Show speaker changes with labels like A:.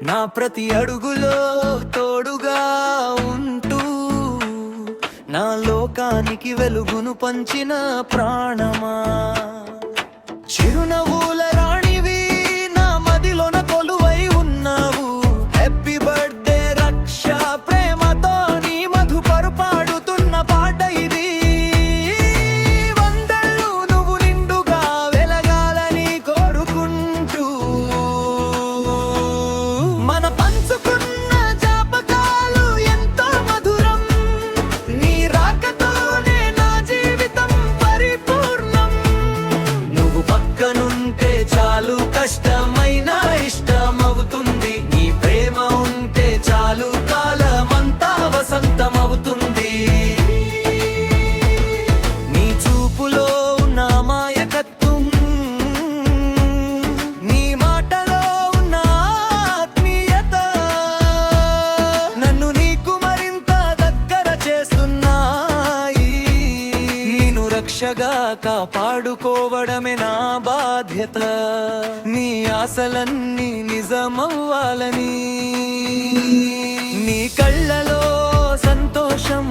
A: నా ప్రతి అడుగులో తోడుగా ఉంటూ నా లోకానికి వెలుగును పంచిన ప్రాణమా. చిరునవ్వుల రాణివి నా మదిలోన కొలువై ఉన్నావు. హ్యాపీ బర్త్డే రక్ష, ప్రేమతో నీ మధుపరు పాడుతున్న పాట ఇది. వందళ్ళు నువ్వు నిండుగా వెలగాలని కోరుకుంటూ మన పంచుకున్న జ్ఞాపకాలు ఎంతో మధురం. నీ రాకతోనే నా జీవితం పరిపూర్ణం. నువ్వు పక్కనుంటే చాలు, కష్టమైన ఇష్టమవుతుంది. నీ ప్రేమ ఉంటే చాలు, కాలమంతా వసంతమవుతుంది. నీ చూపులో ఉన్న అమాయకత్వం, నీ మాటలో ఉన్న ఆత్మీయత నన్ను నీకు మరింత దగ్గర చేస్తున్నాయి. నేను రక్షగా కాపాడుకోవడమే నా బాధ్యత. నీ ఆశలన్నీ నిజమవ్వాలని, నీ కళ్ళలో సంతోషం